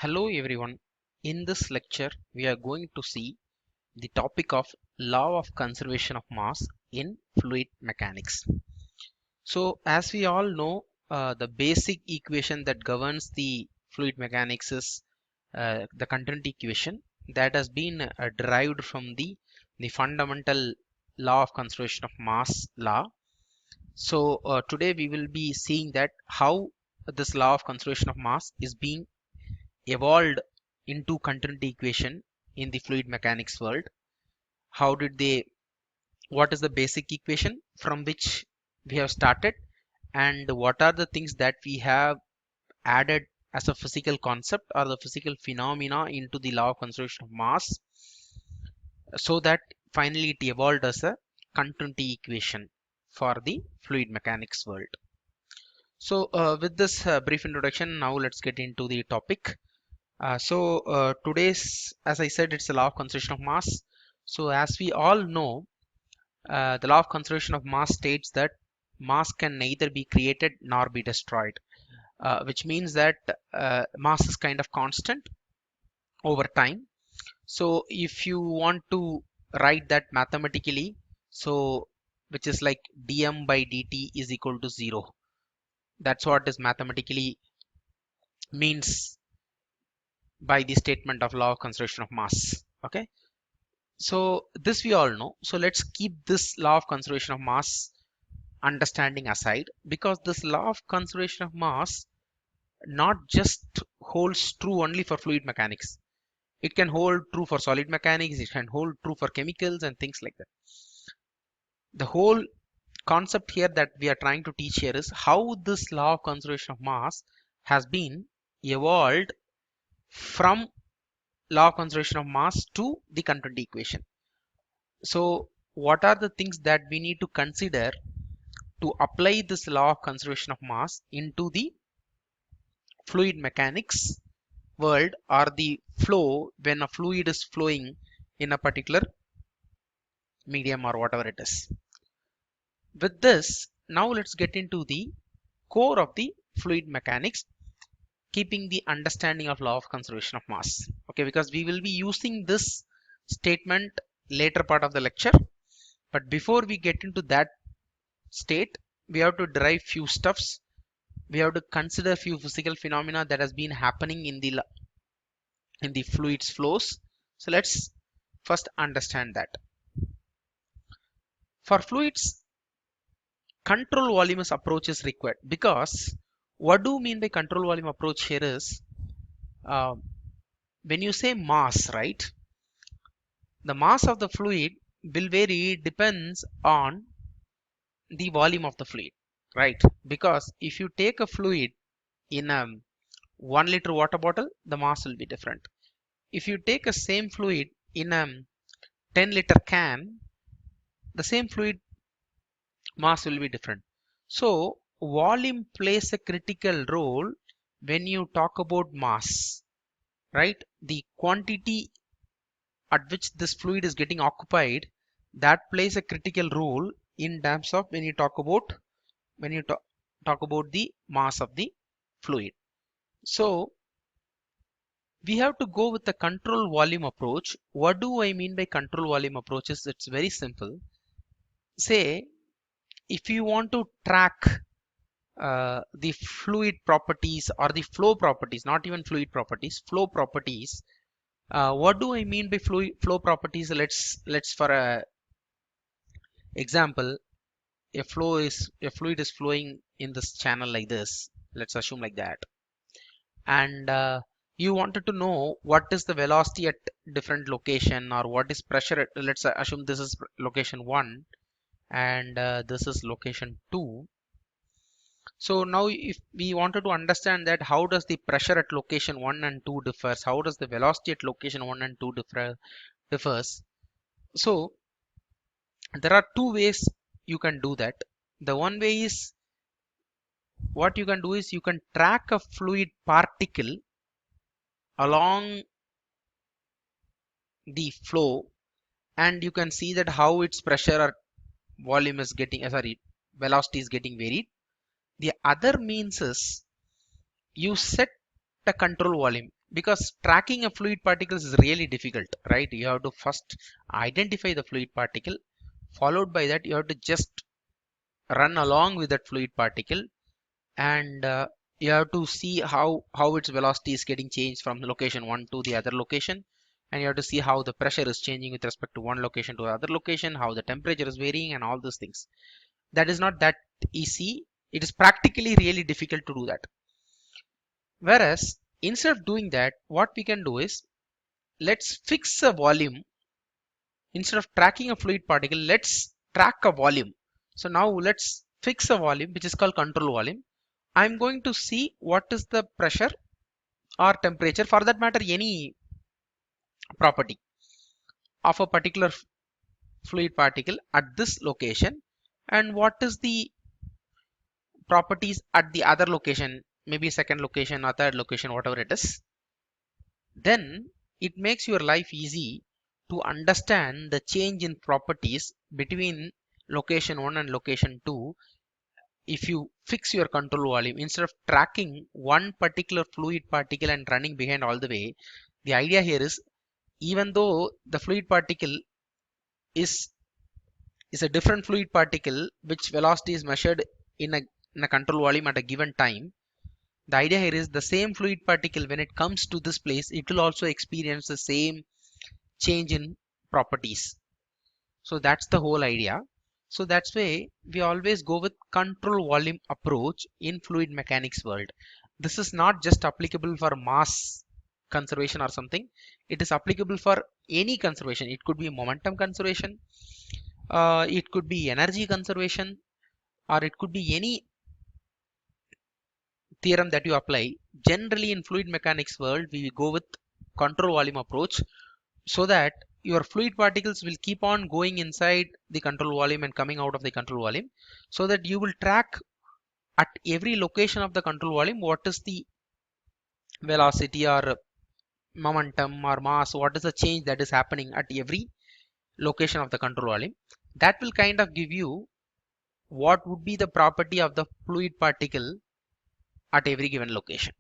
Hello everyone. In this lecture, we are going to see the topic of law of conservation of mass in fluid mechanics. So as we all know, the basic equation that governs the fluid mechanics is the continuity equation that has been derived from the fundamental law of conservation of mass law. So today we will be seeing that how this law of conservation of mass is being evolved into continuity equation in the fluid mechanics world. How did they, what is the basic equation from which we have started, and what are the things that we have added as a physical concept or the physical phenomena into the law of conservation of mass, so that finally it evolved as a continuity equation for the fluid mechanics world. So with this brief introduction, now let's get into the topic. Today's, as I said, it's the law of conservation of mass. So as we all know, the law of conservation of mass states that mass can neither be created nor be destroyed, which means that mass is kind of constant over time. So if you want to write that mathematically, so which is like dm by dt is equal to 0. That's what is mathematically means by the statement of law of conservation of mass. Okay. So this we all know. So let's keep this law of conservation of mass understanding aside, because this law of conservation of mass not just holds true only for fluid mechanics. It can hold true for solid mechanics, it can hold true for chemicals and things like that. The whole concept here that we are trying to teach here is how this law of conservation of mass has been evolved from law of conservation of mass to the continuity equation. So what are the things that we need to consider to apply this law of conservation of mass into the fluid mechanics world, or the flow when a fluid is flowing in a particular medium or whatever it is. With this, now let's get into the core of the fluid mechanics, keeping the understanding of law of conservation of mass. Okay, because we will be using this statement later part of the lecture. But before we get into that state, we have to derive few stuffs. We have to consider few physical phenomena that has been happening in the fluids flows. So let's first understand that. For fluids, control volume approach is required, because what do you mean by control volume approach here is, uh, when you say mass, right, the mass of the fluid will vary depends on the volume of the fluid, right? Because if you take a fluid in a 1 liter water bottle, the mass will be different. If you take a same fluid in a 10-liter can, the same fluid mass will be different. So volume plays a critical role when you talk about mass, right? The quantity at which this fluid is getting occupied, that plays a critical role in terms of when you talk about talk about the mass of the fluid. So we have to go with the control volume approach. What do I mean by control volume approaches? It's very simple. Say if you want to track the fluid properties or the flow properties, not even fluid properties, flow properties. What do I mean by flow properties? Let's for a example, a fluid is flowing in this channel like this. Let's assume like that, and you wanted to know what is the velocity at different location, or what is pressure at, let's assume this is location 1 and this is location 2. So now if we wanted to understand that how does the pressure at location 1 and 2 differs, how does the velocity at location 1 and 2 differs. So there are two ways you can do that. The one way is, what you can do is you can track a fluid particle along the flow, and you can see that how its pressure or volume is getting velocity is getting varied. The other means is you set a control volume. because tracking a fluid particles is really difficult, right? You have to first identify the fluid particle, followed by that you have to just run along with that fluid particle, and you have to see how its velocity is getting changed from location 1 to the other location, and you have to see how the pressure is changing with respect to one location to other location, how the temperature is varying, and all those things. That is not that easy. It is practically really difficult to do that. Whereas instead of doing that, what we can do is, let's fix a volume. Instead of tracking a fluid particle, let's track a volume. So now let's fix a volume which is called control volume. I'm going to see what is the pressure or temperature, for that matter any property of a particular fluid particle at this location, and what is the properties at the other location, maybe second location or third location, whatever it is. Then it makes your life easy to understand the change in properties between location 1 and location 2 if you fix your control volume. Instead of tracking one particular fluid particle and running behind all the way, the idea here is, even though the fluid particle is a different fluid particle which velocity is measured in a control volume at a given time, the idea here is the same fluid particle, when it comes to this place, it will also experience the same change in properties. So that's the whole idea. So that's why we always go with control volume approach in fluid mechanics world. This is not just applicable for mass conservation or something. It is applicable for any conservation. It could be momentum conservation, it could be energy conservation, or it could be any theorem that you apply. Generally in fluid mechanics world, we go with control volume approach, so that your fluid particles will keep on going inside the control volume and coming out of the control volume, so that you will track at every location of the control volume what is the velocity or momentum or mass, what is the change that is happening at every location of the control volume. That will kind of give you what would be the property of the fluid particle at every given location.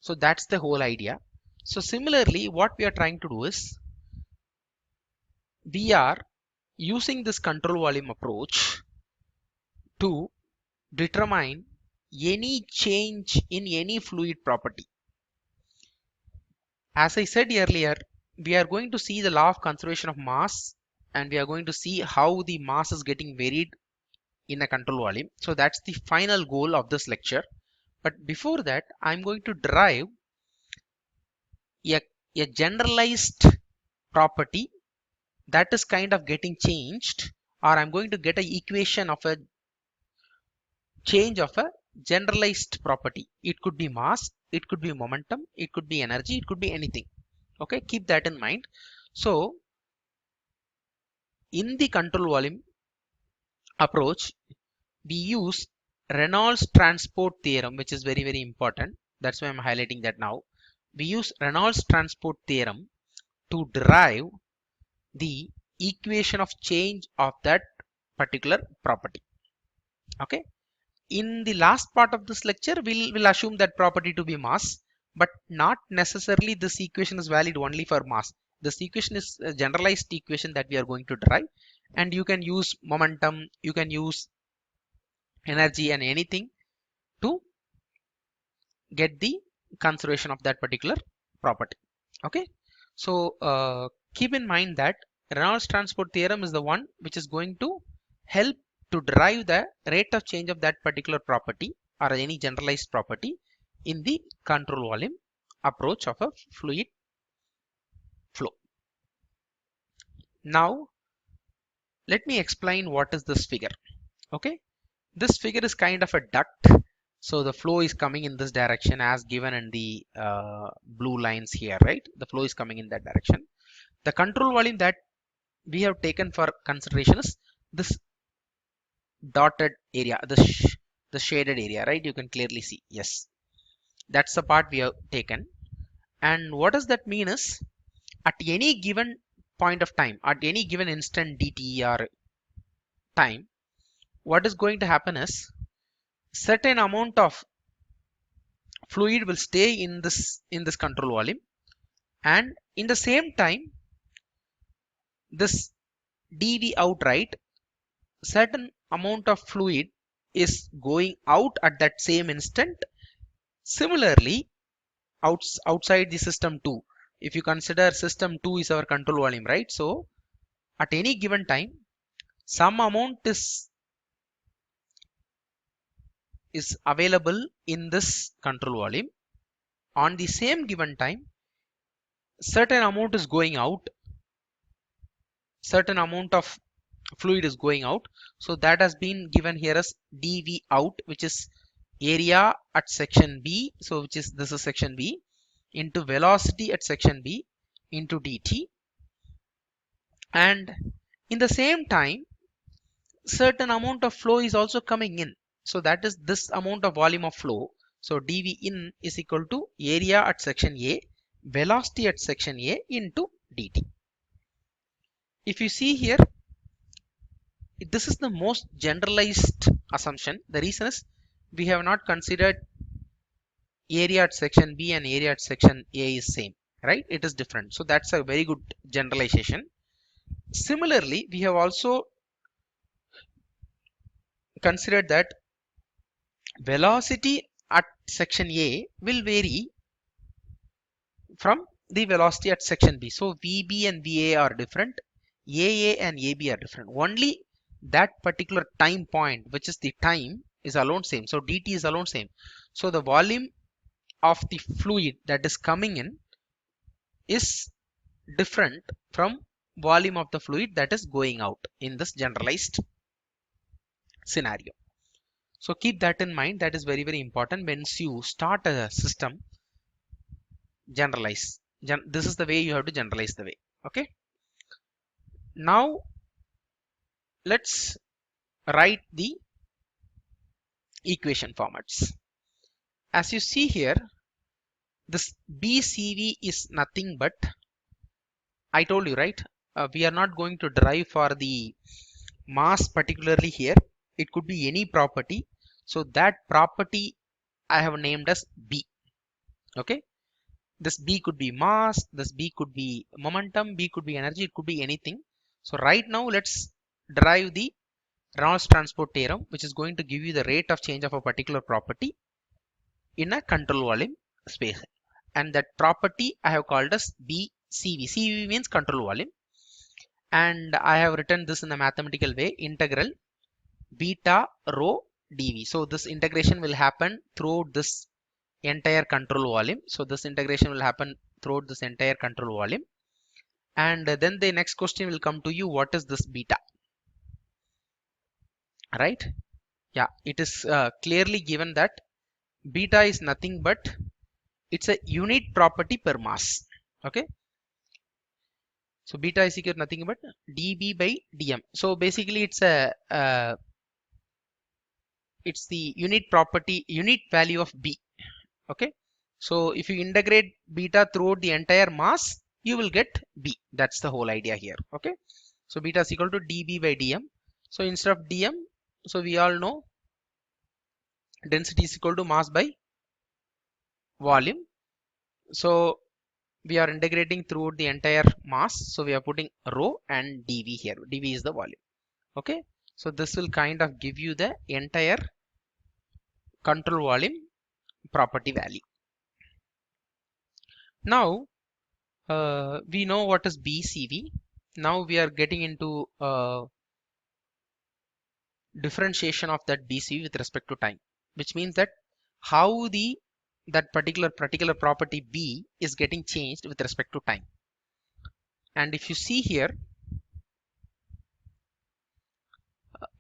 So that's the whole idea. So similarly, what we are trying to do is, we are using this control volume approach to determine any change in any fluid property. As I said earlier, we are going to see the law of conservation of mass, and we are going to see how the mass is getting varied in a control volume. So that's the final goal of this lecture. But before that, I'm going to derive a, a generalized property that is kind of getting changed, or I'm going to get an equation of a change of a generalized property. It could be mass, it could be momentum, it could be energy, it could be anything. Okay, keep that in mind. So in the control volume approach, we use Reynolds transport theorem, which is very, very important. That's why I'm highlighting that now. We use Reynolds transport theorem to derive the equation of change of that particular property. Okay. In the last part of this lecture, we'll assume that property to be mass, but not necessarily this equation is valid only for mass. This equation is a generalized equation that we are going to derive, and you can use momentum, you can use energy and anything to get the conservation of that particular property. Okay, so keep in mind that Reynolds transport theorem is the one which is going to help to derive the rate of change of that particular property or any generalized property in the control volume approach of a fluid flow. Now let me explain what is this figure. Okay, this figure is kind of a duct. So the flow is coming in this direction as given in the blue lines here, right? The flow is coming in that direction. The control volume that we have taken for consideration is this dotted area, the shaded area, right? You can clearly see. Yes, that's the part we have taken. And what does that mean is, at any given point of time, at any given instant dt or time, what is going to happen is, certain amount of fluid will stay in this control volume, and in the same time this dV out, right, certain amount of fluid is going out at that same instant. Similarly, outside the system 2, if you consider system 2 is our control volume, right? So at any given time some amount is available in this control volume. On the same given time certain amount is going out, certain amount of fluid is going out. So that has been given here as dV out, which is area at section B, so which is this is section B, into velocity at section B into dt. And in the same time certain amount of flow is also coming in, so that is this amount of volume of flow. So dV in is equal to area at section A, velocity at section A into dt. If you see here, this is the most generalized assumption. The reason is we have not considered area at section B and area at section A is same, right? It is different. So that's a very good generalization. Similarly, we have also considered that velocity at section A will vary from the velocity at section B. So VB and VA are different, AA and AB are different. Only that particular time point, which is the time, is alone same. So dt is alone same. So the volume of the fluid that is coming in is different from volume of the fluid that is going out in this generalized scenario. So keep that in mind. That is very, very important. Once you start a system, generalize. This is the way you have to generalize the way. Okay. Now let's write the equation formats. As you see here, this BCV is nothing but, I told you, right, we are not going to derive for the mass particularly here. It could be any property. So that property I have named as B. Okay. This B could be mass, this B could be momentum, B could be energy, it could be anything. So right now let's derive the Reynolds transport theorem, which is going to give you the rate of change of a particular property in a control volume space. And that property I have called as BCV. CV means control volume. And I have written this in a mathematical way, integral beta rho dV. So this integration will happen throughout this entire control volume. So this integration will happen throughout this entire control volume. And then the next question will come to you, what is this beta? Right? Yeah, it is clearly given that beta is nothing but it's a unit property per mass. Okay. So beta is equal to nothing but dB by dm. So basically it's a it's the unit property, unit value of B. Okay. So if you integrate beta throughout the entire mass, you will get B. That's the whole idea here. Okay. So beta is equal to dB by dm. So instead of dm, so we all know density is equal to mass by volume. So we are integrating throughout the entire mass. So we are putting rho and dV here. dV is the volume. Okay. So this will kind of give you the entire control volume property value. Now we know what is BCV. Now we are getting into differentiation of that BCV with respect to time, which means that how that particular property B is getting changed with respect to time. And if you see here,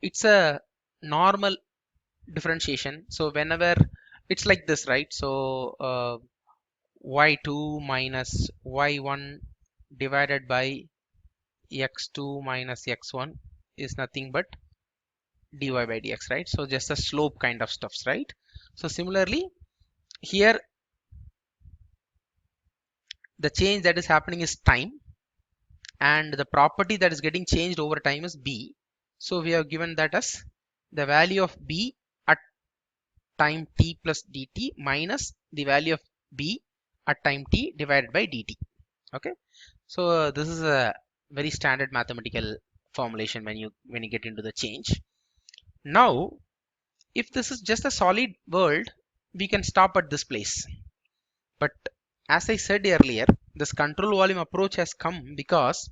it's a normal differentiation. So whenever it's like this, right? So y2 minus y1 divided by x2 minus x1 is nothing but dy by dx, right? So just a slope kind of stuffs, right? So similarly here the change that is happening is time, and the property that is getting changed over time is B. So we have given that as the value of B at time t plus dt minus the value of B at time t divided by dt. Okay, so this is a very standard mathematical formulation when you get into the change. Now if this is just a solid world, we can stop at this place. But as I said earlier, this control volume approach has come because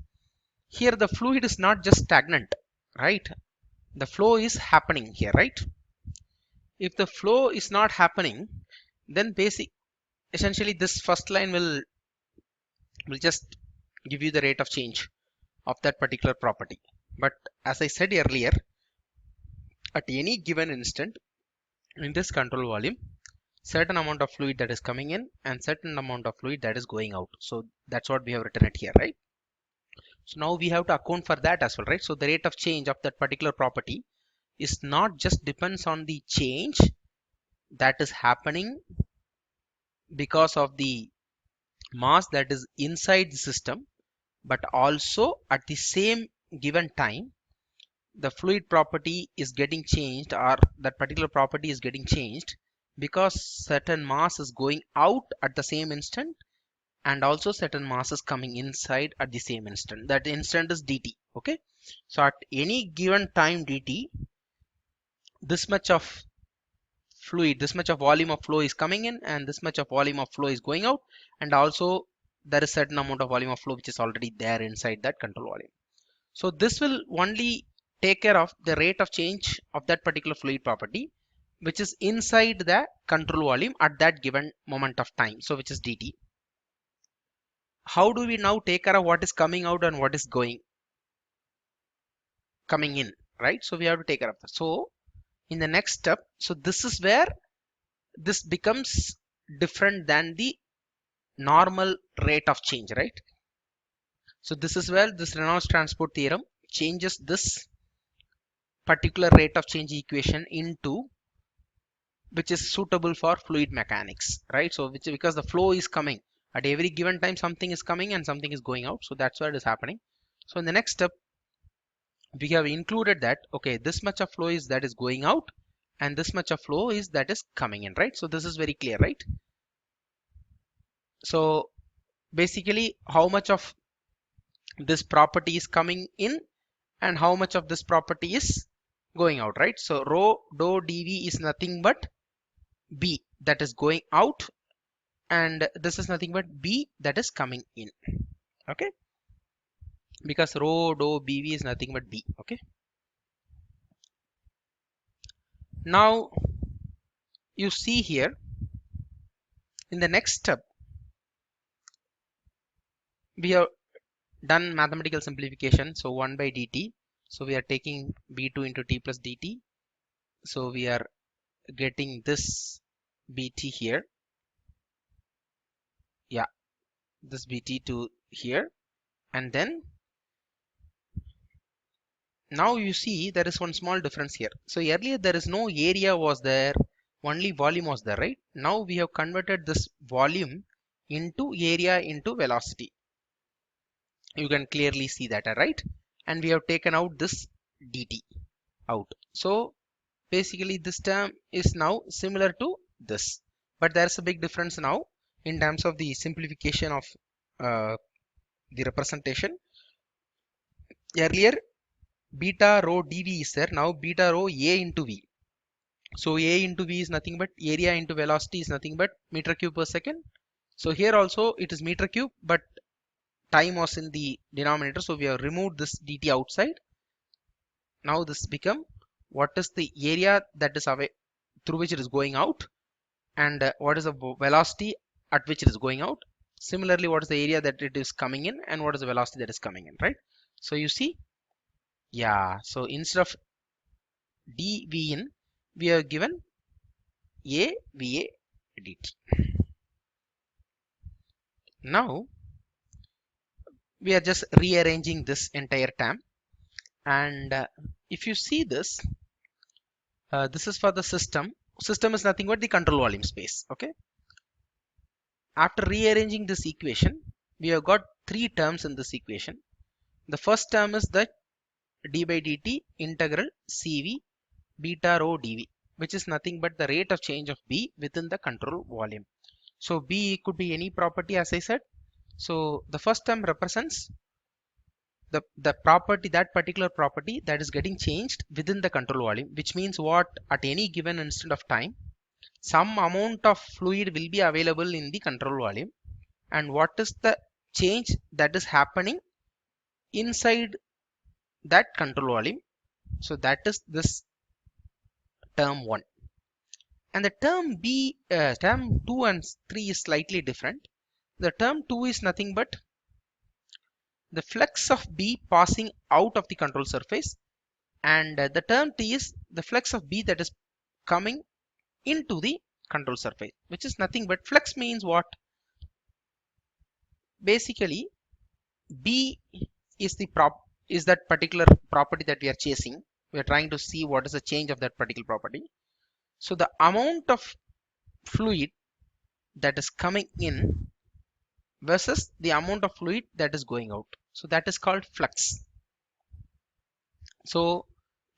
here the fluid is not just stagnant, right? The flow is happening here, right? If the flow is not happening, then essentially this first line will just give you the rate of change of that particular property. But as I said earlier, at any given instant in this control volume, certain amount of fluid that is coming in and certain amount of fluid that is going out. So that's what we have written it here, right? So now we have to account for that as well, right? So the rate of change of that particular property is not just depends on the change that is happening because of the mass that is inside the system, but also at the same given time the fluid property is getting changed, or that particular property is getting changed because certain mass is going out at the same instant and also certain mass is coming inside at the same instant. That instant is dt. Okay, so at any given time dt, this much of fluid, this much of volume of flow is coming in and this much of volume of flow is going out, and also there is certain amount of volume of flow which is already there inside that control volume. So this will only take care of the rate of change of that particular fluid property which is inside the control volume at that given moment of time, so which is dt. How do we now take care of what is coming out and what is coming in, right? So we have to take care of that. So in the next step, so this is where this becomes different than the normal rate of change, right? So this is where this Reynolds transport theorem changes this particular rate of change equation into which is suitable for fluid mechanics, right? So because the flow is coming at every given time, something is coming and something is going out, so that's where it is happening. So in the next step we have included that, okay, this much of flow is that is going out and this much of flow is that is coming in, right? So this is very clear, right? So basically how much of this property is coming in and how much of this property is going out, right? So rho dou dv is nothing but b that is going out and this is nothing but b that is coming in. Okay, because rho dou bv is nothing but b. Okay, now you see here in the next step we have done mathematical simplification. So 1 by dt, so we are taking b2 into t plus dt, so we are getting this bt here, yeah, this bt to here, and then now you see there is one small difference here. So earlier there is no area was there, only volume was there, right? Now we have converted this volume into area into velocity. You can clearly see that, right? And we have taken out this dt out. So basically this term is now similar to this, but there's a big difference now in terms of the simplification of the representation. Earlier beta rho dv is there, now beta rho a into v. So a into v is nothing but area into velocity is nothing but meter cube per second. So here also it is meter cube, but time was in the denominator, so we have removed this dt outside. Now this become what is the area that is away through which it is going out, and what is the velocity at which it is going out. Similarly, what is the area that it is coming in and what is the velocity that is coming in, right? So you see, yeah, so instead of dv in, we have given a va dt. Now we are just rearranging this entire term, and if you see this, this is for the system. System is nothing but the control volume space. Okay, after rearranging this equation, we have got three terms in this equation. The first term is the d by dt integral cv beta rho dv, which is nothing but the rate of change of b within the control volume. So B could be any property, as I said. So the first term represents the property, that particular property that is getting changed within the control volume, which means what, at any given instant of time, some amount of fluid will be available in the control volume, and what is the change that is happening inside that control volume. So that is this term 1. And the term B, term 2 and 3 is slightly different. The term 2 is nothing but the flux of B passing out of the control surface, and the term T is the flux of B that is coming into the control surface, which is nothing but, flux means what? Basically, B is that particular property that we are chasing. We are trying to see what is the change of that particular property. So the amount of fluid that is coming in versus the amount of fluid that is going out. So that is called flux. So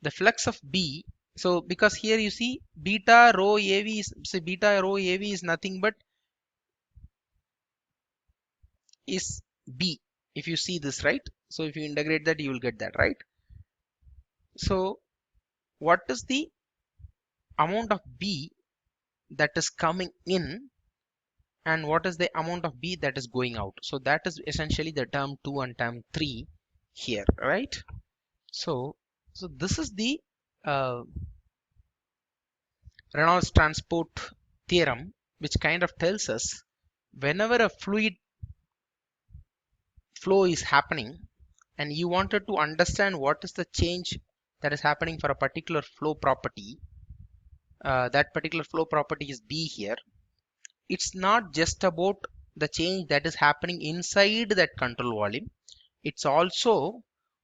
the flux of B, so because here you see beta rho AV is, so beta rho AV is nothing but is B. If you see this, right? So if you integrate that, you will get that, right? So what is the amount of B that is coming in, and what is the amount of B that is going out? So that is essentially the term 2 and term 3 here, right? So this is the Reynolds transport theorem, which kind of tells us whenever a fluid flow is happening and you wanted to understand what is the change that is happening for a particular flow property, that particular flow property is B here. It's not just about the change that is happening inside that control volume. It's also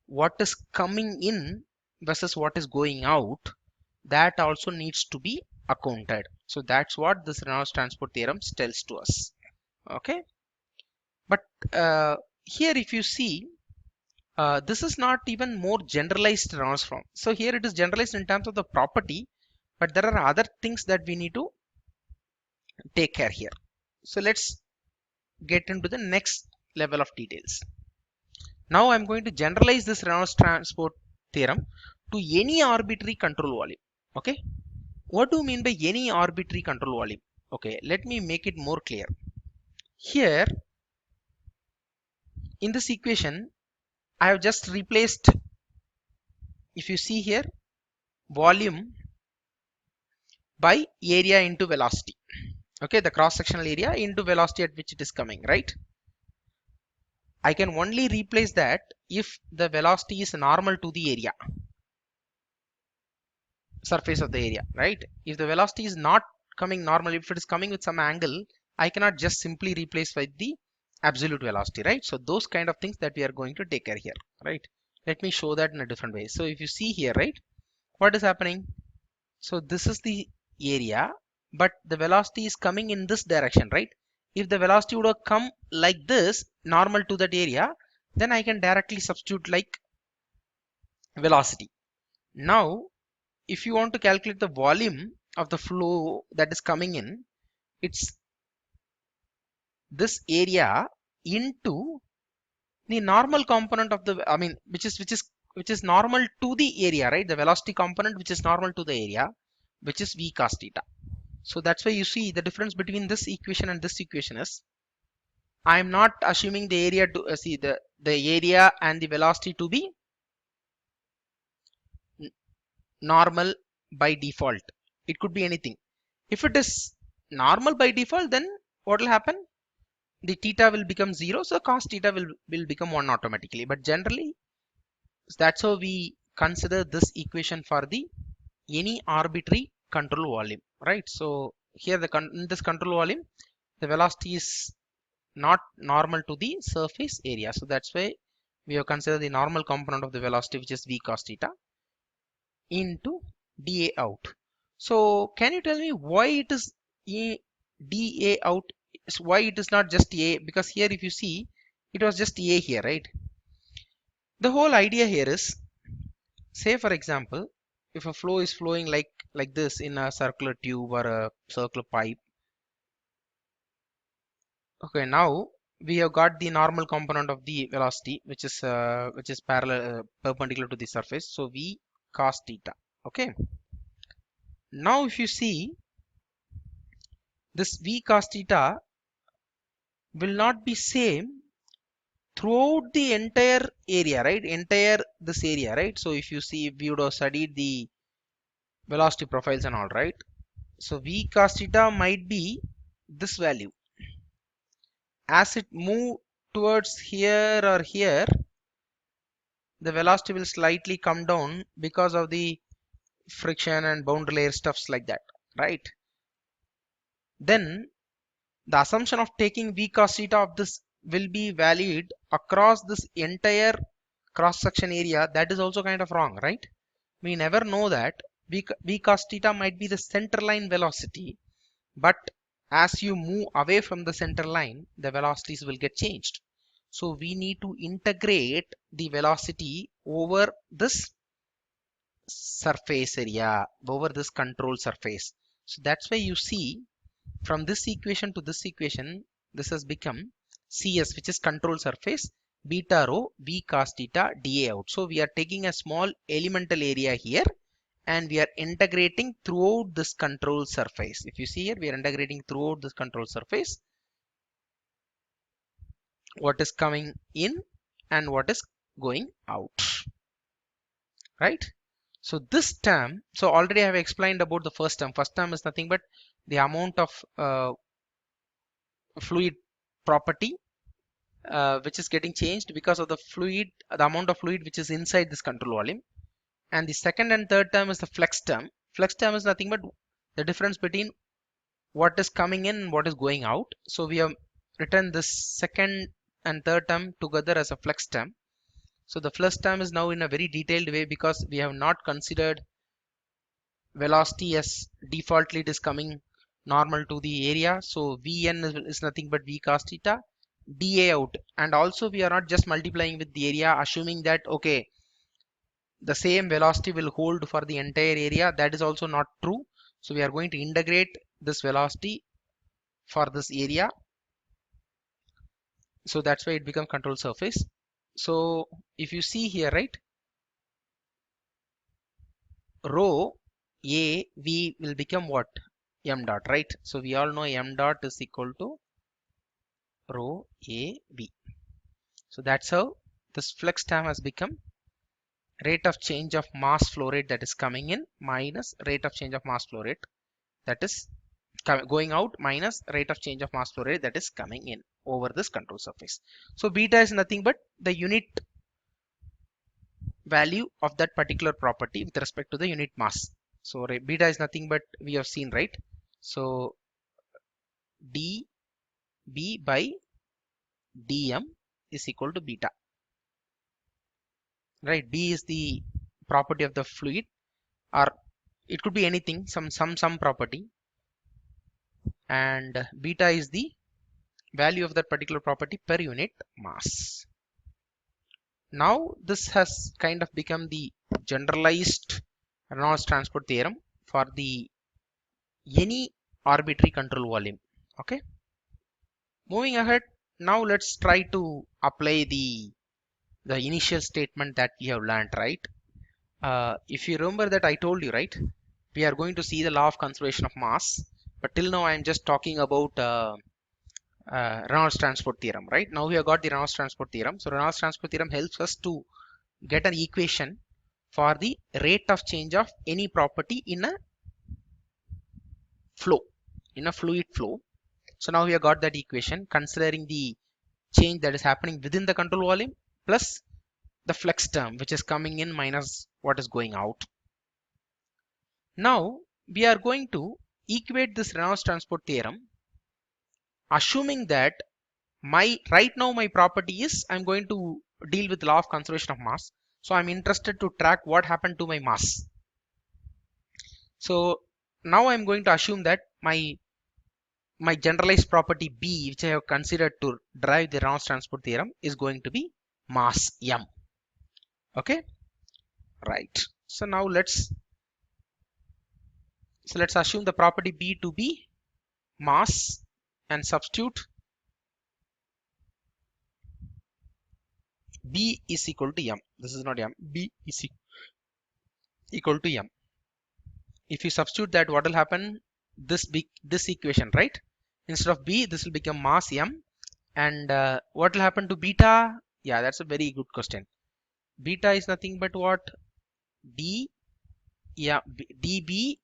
what is coming in versus what is going out. That also needs to be accounted. So that's what this Reynolds transport theorem tells to us. Okay, but here if you see, this is not even more generalized Reynolds form. So here it is generalized in terms of the property, but there are other things that we need to take care here. So let's get into the next level of details. Now I'm going to generalize this Reynolds transport theorem to any arbitrary control volume. Okay, what do you mean by any arbitrary control volume? Okay, let me make it more clear. Here in this equation, I have just replaced, if you see here, volume by area into velocity. Okay, the cross sectional area into velocity at which it is coming, right? I can only replace that if the velocity is normal to the area, surface of the area, right? If the velocity is not coming normal, if it is coming with some angle, I cannot just simply replace by the absolute velocity, right? So those kind of things that we are going to take care here, right? Let me show that in a different way. So if you see here, right, what is happening? So this is the area, but the velocity is coming in this direction, right? If the velocity would have come like this, normal to that area, then I can directly substitute like velocity. Now, if you want to calculate the volume of the flow that is coming in, it's this area into the normal component of the, I mean, which is normal to the area, right? The velocity component which is normal to the area, which is v cos theta. So that's why you see the difference between this equation and this equation is, I am not assuming the area to see the area and the velocity to be normal by default. It could be anything. If it is normal by default, then what will happen? The theta will become 0, so cos theta will become 1 automatically. But generally, that's how we consider this equation for the any arbitrary control volume, right? So here in this control volume, the velocity is not normal to the surface area, so that's why we have considered the normal component of the velocity, which is v cos theta, into dA out. So can you tell me why it is dA out, why it is not just A? Because here if you see, it was just A here, right? The whole idea here is, say for example, if a flow is flowing like this in a circular tube or a circular pipe, Okay, now we have got the normal component of the velocity, which is parallel perpendicular to the surface. So v cos theta. Okay. Now if you see, this v cos theta will not be same throughout the entire area, right? Entire this area, right? So if you see, if we would have studied the velocity profiles and all, right? So v cos theta might be this value. As it move towards here or here, the velocity will slightly come down because of the friction and boundary layer stuffs like that, right? Then the assumption of taking v cos theta of this will be valid across this entire cross section area. That is also kind of wrong, right? We never know that v cos theta might be the center line velocity, but as you move away from the center line, the velocities will get changed. So we need to integrate the velocity over this surface area, over this control surface. So that's why you see, from this equation to this equation, this has become CS, which is control surface, beta rho v cos theta dA out. So we are taking a small elemental area here and we are integrating throughout this control surface. If you see here, we are integrating throughout this control surface what is coming in and what is going out, right? So this term, so already I have explained about the first term. First term is nothing but the amount of fluid property which is getting changed because of the fluid, the amount of fluid which is inside this control volume. And the second and third term is the flex term. Flex term is nothing but the difference between what is coming in and what is going out. So we have written this second and third term together as a flex term. So the flex term is now in a very detailed way because we have not considered velocity as defaultly it is coming normal to the area. So Vn is nothing but v cos theta dA out. And also we are not just multiplying with the area, assuming that, okay, the same velocity will hold for the entire area. That is also not true. So we are going to integrate this velocity for this area. So that's why it becomes control surface. So if you see here, right, rho a v will become what? M dot, right? So we all know M dot is equal to rho a v. So that's how this flex term has become rate of change of mass flow rate that is coming in minus rate of change of mass flow rate that is going out minus rate of change of mass flow rate that is coming in over this control surface. So beta is nothing but the unit value of that particular property with respect to the unit mass. So beta is nothing but we have seen, right? So dB by dm is equal to beta, right? B is the property of the fluid, or it could be anything, some property, and beta is the value of that particular property per unit mass. Now this has kind of become the generalized Reynolds transport theorem for the any arbitrary control volume. Okay, moving ahead, now let's try to apply the initial statement that we have learned, right? If you remember that I told you, right, we are going to see the law of conservation of mass, but till now I am just talking about Reynolds transport theorem, right? Now we have got the Reynolds transport theorem. So Reynolds transport theorem helps us to get an equation for the rate of change of any property in a flow, in a fluid flow. So now we have got that equation considering the change that is happening within the control volume plus the flex term which is coming in minus what is going out. Now we are going to equate this Reynolds transport theorem assuming that right now my property is I'm going to deal with law of conservation of mass. So I'm interested to track what happened to my mass. So now I'm going to assume that my generalized property B, which I have considered to derive the Reynolds transport theorem, is going to be mass M. Okay, right. So now let's assume the property B to be mass and substitute B is equal to m. This is not m. B is equal to m. If you substitute that, what will happen? This equation, right? Instead of B, this will become mass m. And what will happen to beta? Yeah, that's a very good question. Beta is nothing but what? D, yeah, dB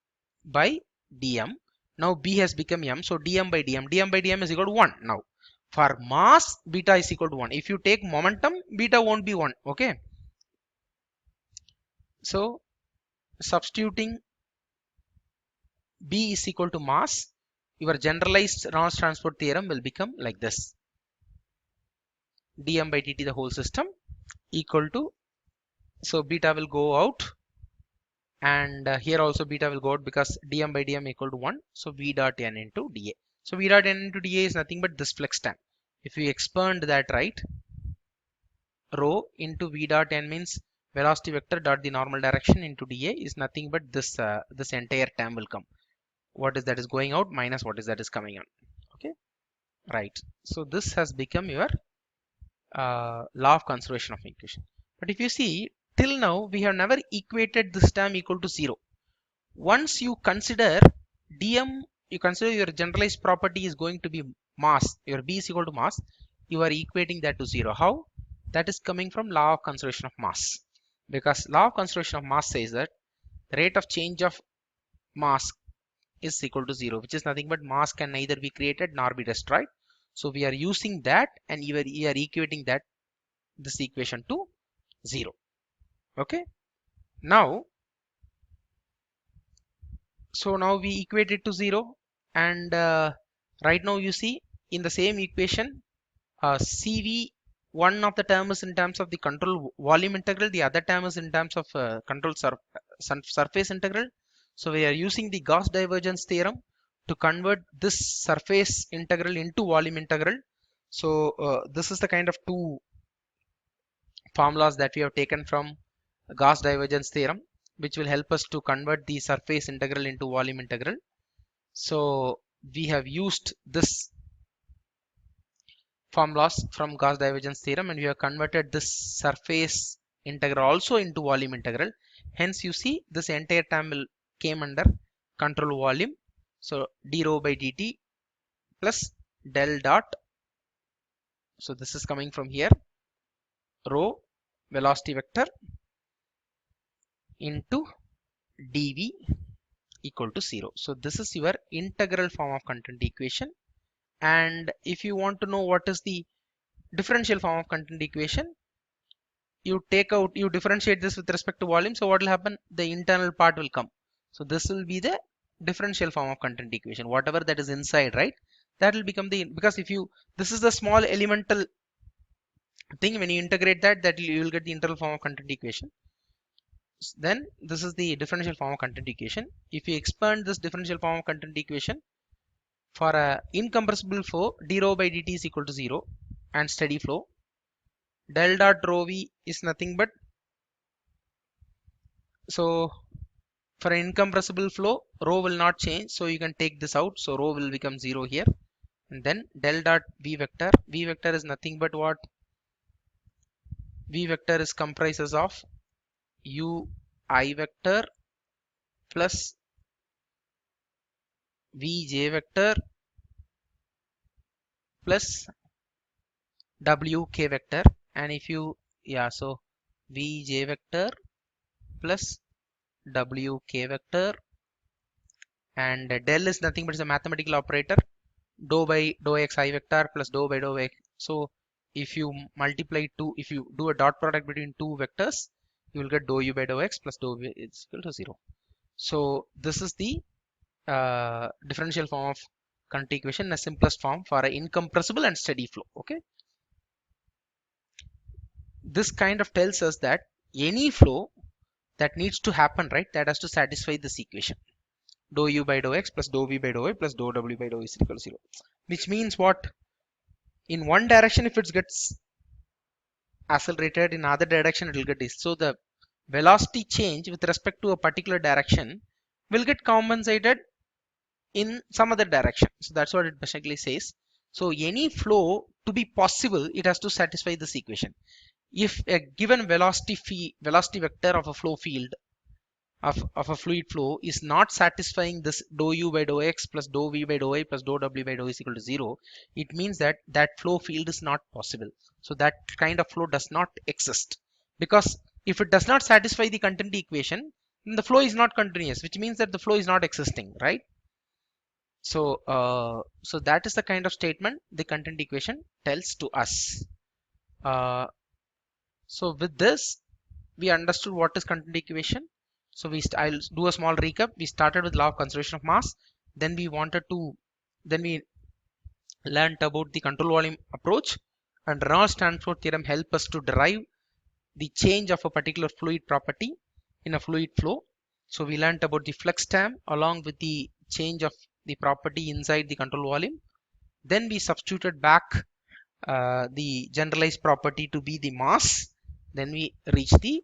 by dm. Now B has become m, so dm by dm is equal to 1 now. For mass, beta is equal to 1. If you take momentum, beta won't be 1. Okay. So substituting B is equal to mass, your generalized Reynolds transport theorem will become like this. Dm by dt the whole system equal to, so beta will go out, and here also beta will go out because dm by dm equal to 1. So v dot n into dA. So v dot n into dA is nothing but this flex time. If we expand that, right, rho into v dot n means velocity vector dot the normal direction into dA is nothing but this this entire term will come. What is that is going out minus what is that is coming on. Okay, right. So this has become your law of conservation of equation. But if you see, till now we have never equated this term equal to 0. Once you consider dm, you consider your generalized property is going to be mass, your B is equal to mass, you are equating that to 0. How? That is coming from law of conservation of mass, because law of conservation of mass says that the rate of change of mass is equal to 0, which is nothing but mass can neither be created nor be destroyed. So we are using that, and you are equating that, this equation, to 0. Okay, now so now we equate it to 0, and right now you see in the same equation, CV, one of the term is in terms of the control volume integral, the other term is in terms of control surface integral. So we are using the Gauss divergence theorem to convert this surface integral into volume integral. So this is the kind of two formulas that we have taken from Gauss divergence theorem, which will help us to convert the surface integral into volume integral. So we have used this formulas from Gauss divergence theorem, and we have converted this surface integral also into volume integral. Hence you see this entire term will came under control volume. So d rho by dt plus del dot, so this is coming from here, rho velocity vector into dv equal to 0. So this is your integral form of content equation. And if you want to know what is the differential form of content equation, you differentiate this with respect to volume. So what will happen? The internal part will come. So this will be the differential form of content equation. Whatever that is inside, right, that will become the, because if you, this is the small elemental thing, when you integrate that you will get the internal form of content equation. Then this is the differential form of content equation. If you expand this differential form of content equation for a incompressible flow, d rho by dt is equal to 0 and steady flow, del dot rho v is nothing but, so for an incompressible flow, rho will not change, so you can take this out, so rho will become 0 here. And then del dot v vector is nothing but what? V vector is comprises of u I vector plus vj vector plus wk vector. And if you, yeah, so vj vector plus wk vector, and del is nothing but is a mathematical operator, dou by dou x I vector plus dou by dou x. So if you multiply two, if you do a dot product between two vectors, you will get dou u by dou x plus dou v is equal to 0. So this is the differential form of content equation in a simplest form for an incompressible and steady flow. Okay, this kind of tells us that any flow that needs to happen, right, that has to satisfy this equation, dou u by dou x plus dou v by dou y plus dou w by dou is equal to 0. Which means what? In one direction, if it gets accelerated, in other direction it will get this. So the velocity change with respect to a particular direction will get compensated in some other direction. So that's what it basically says. So any flow to be possible, it has to satisfy this equation. if a given velocity vector of a flow field of a fluid flow is not satisfying this dou u by dou x plus dou v by dou y plus dou w by dou is equal to 0, it means that that flow field is not possible. So that kind of flow does not exist, because if it does not satisfy the continuity equation, then the flow is not continuous, which means that the flow is not existing, right? So so that is the kind of statement the continuity equation tells to us. So with this, we understood what is continuity equation. So I'll do a small recap. We started with law of conservation of mass. Then we learned about the control volume approach, and Reynolds transport theorem help us to derive the change of a particular fluid property in a fluid flow. So we learned about the flux term along with the change of the property inside the control volume. Then we substituted back the generalized property to be the mass. Then we reach the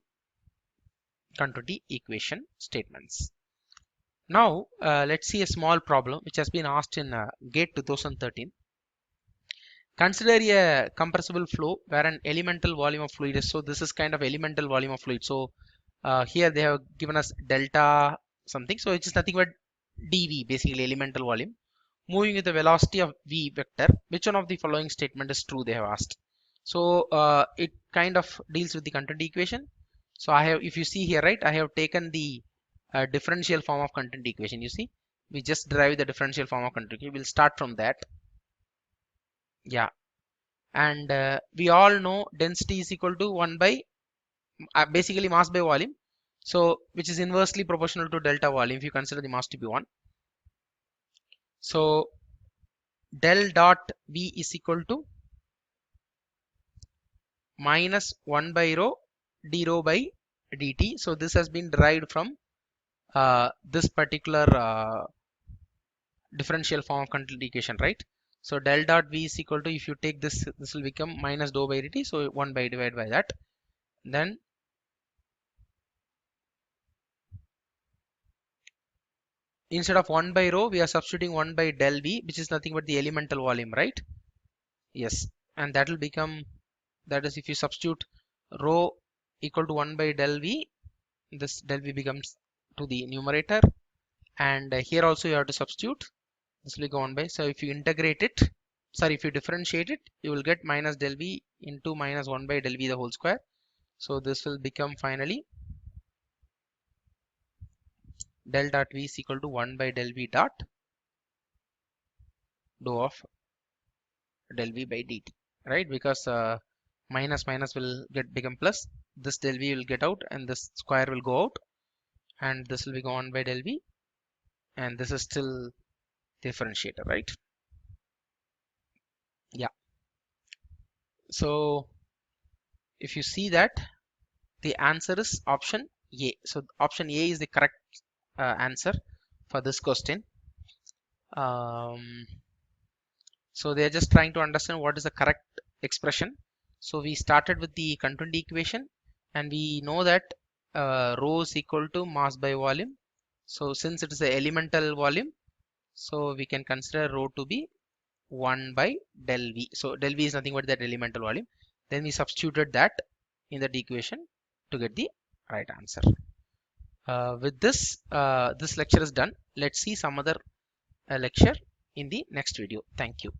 continuity equation statements. Now let's see a small problem which has been asked in GATE 2013. Consider a compressible flow where an elemental volume of fluid is, so this is kind of elemental volume of fluid. So here they have given us delta something, so it is nothing but dV, basically elemental volume, moving with the velocity of v vector. Which one of the following statement is true, they have asked. So it kind of deals with the continuity equation. So I have, if you see here, right, I have taken the differential form of continuity equation. You see, we just derive the differential form of continuity equation. We'll start from that. Yeah, and we all know density is equal to 1 by basically mass by volume, so which is inversely proportional to delta volume if you consider the mass to be 1. So del dot v is equal to minus 1 by rho d rho by dt. So this has been derived from this particular differential form of continuity equation, right? So del dot v is equal to, if you take this, this will become minus dou by dt, so 1 by divided by that. Then instead of 1 by rho, we are substituting 1 by del v, which is nothing but the elemental volume, right? Yes, and that will become, that is, if you substitute rho equal to 1 by del v, this del v becomes to the numerator, and here also you have to substitute, this will go 1 by, so if you integrate it, sorry, if you differentiate it, you will get minus del v into minus 1 by del v the whole square. So this will become finally del dot v is equal to 1 by del v dot dou of del v by dt, right? Because minus minus will become plus, this del v will get out and this square will go out, and this will be 1 by del v, and this is still differentiator, right? Yeah, so if you see that, the answer is option A. So option A is the correct answer for this question. So they are just trying to understand what is the correct expression. So we started with the continuity equation, and we know that rho is equal to mass by volume. So since it is an elemental volume, so we can consider rho to be 1 by del v. So del v is nothing but that elemental volume. Then we substituted that in that equation to get the right answer. With this, this lecture is done. Let's see some other lecture in the next video. Thank you.